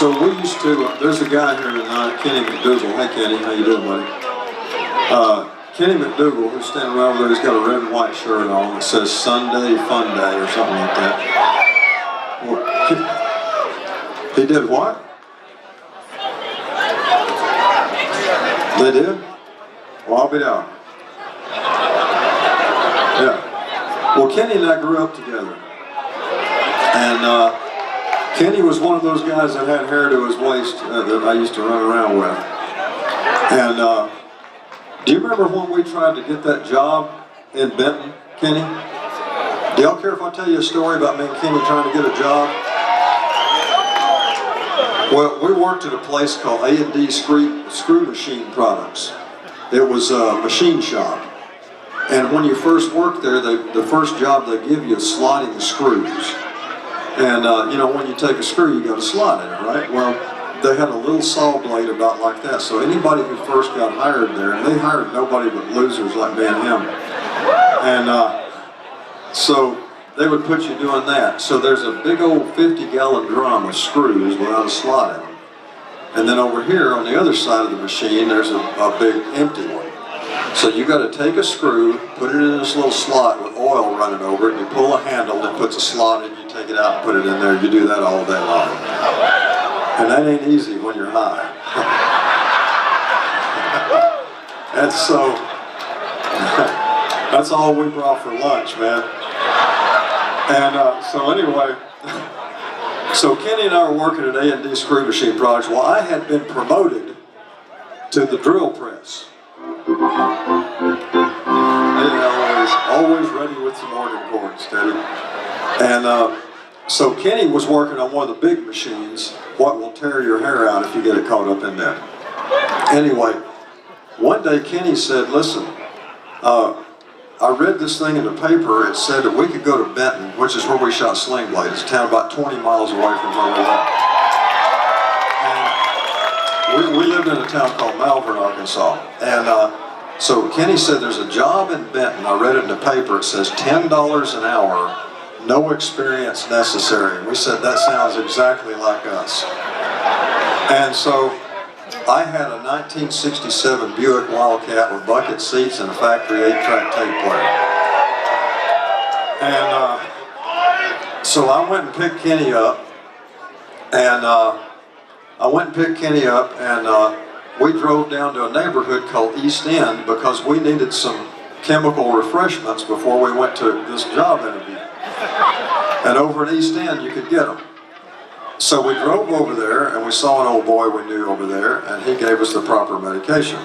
So we used to, there's a guy here tonight, Kenny McDougal. Hey Kenny, how you doing, buddy? Kenny McDougal, who's standing right over there, he's got a red and white shirt on that says Sunday Fun Day or something like that. Well, he did what? They did? Well, I'll be down. Yeah. Well, Kenny and I grew up together. And Kenny was one of those guys that had hair to his waist that I used to run around with. And do you remember when we tried to get that job in Benton, Kenny? Do y'all care if I tell you a story about me and Kenny trying to get a job? Well, we worked at a place called A&D Screw Machine Products. It was a machine shop. And when you first work there, the first job they give you is sliding the screws. And you know, when you take a screw, you got a slot in it, right? Well, they had a little saw blade about like that. So anybody who first got hired there, and they hired nobody but losers like me and him. And so they would put you doing that. So there's a big old 50-gallon drum of screws without a slot in them. And then over here on the other side of the machine, there's a big empty one. So you got to take a screw, put it in this little slot with oil running over it, and you pull a handle that puts a slot in, you take it out and put it in there. You do that all day long. And that ain't easy when you're high. And so, that's all we brought for lunch, man. And so anyway, so Kenny and I were working at A&D Screw Machine Products. Well, I had been promoted to the drill press. Always ready with some organ chords, Teddy. And so Kenny was working on one of the big machines, what will tear your hair out if you get it caught up in that. Anyway, one day Kenny said, listen, I read this thing in the paper. It said that we could go to Benton, which is where we shot Sling Blade. It's a town about 20 miles away from where we live. And we lived in a town called Malvern, Arkansas. And so Kenny said there's a job in Benton. I read it in the paper. It says $10 an hour, no experience necessary. And we said that sounds exactly like us. And so I had a 1967 Buick Wildcat with bucket seats and a factory 8-track tape player. And so I went and picked Kenny up, and we drove down to a neighborhood called East End because we needed some chemical refreshments before we went to this job interview. And over in East End, you could get them. So we drove over there, and we saw an old boy we knew over there, and he gave us the proper medication.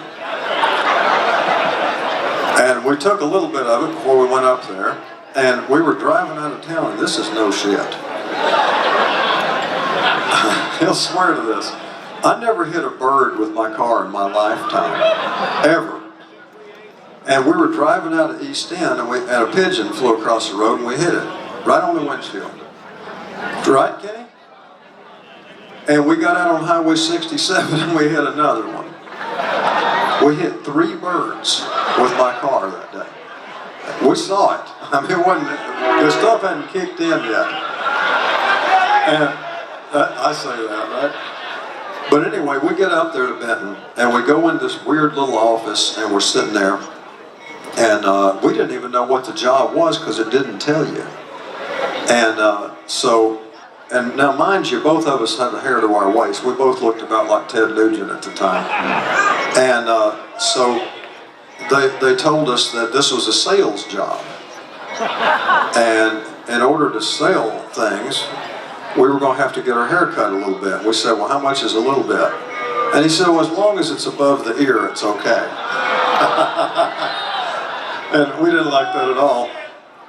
And we took a little bit of it before we went up there, and we were driving out of town, and this is no shit. He'll swear to this. I never hit a bird with my car in my lifetime, ever. And we were driving out of East End, and a pigeon flew across the road, and we hit it, right on the windshield. Right, Kenny? And we got out on Highway 67, and we hit another one. We hit 3 birds with my car that day. We saw it. I mean, it wasn't, the stuff hadn't kicked in yet. And I say that, right? But anyway, we get up there to Benton, and we go in this weird little office, and we're sitting there, and we didn't even know what the job was because it didn't tell you. And now mind you, both of us had the hair to our waist. We both looked about like Ted Nugent at the time. And so they told us that this was a sales job. And in order to sell things, we were going to have to get our hair cut a little bit. We said, well, how much is a little bit? And he said, well, as long as it's above the ear, it's okay. And we didn't like that at all.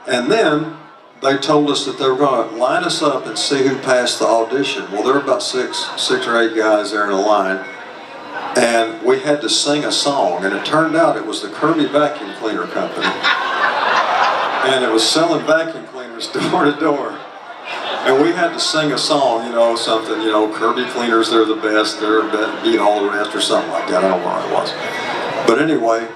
And then they told us that they were going to line us up and see who passed the audition. Well, there were about six or eight guys there in a line. And we had to sing a song. And it turned out it was the Kirby Vacuum Cleaner Company. And it was selling vacuum cleaners door to door. And we had to sing a song, you know, something, you know, Kirby cleaners, they're the best, they're beat all the rest, or something like that. I don't know what it was. But anyway,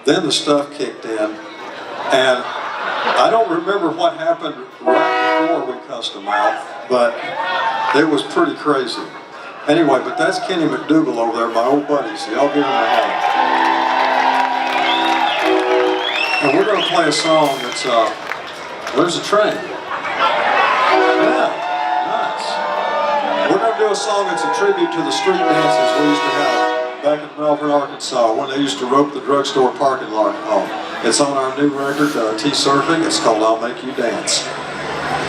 then the stuff kicked in, and I don't remember what happened right before we cussed them out, but it was pretty crazy. Anyway, but that's Kenny McDougal over there, my old buddy, so y'all give him a hand. And we're going to play a song that's, There's a Train. Yeah, nice. We're going to do a song that's a tribute to the street dances we used to have back in Malvern, Arkansas, when they used to rope the drugstore parking lot off. It's on our new record, T-Surfing. It's called I'll Make You Dance.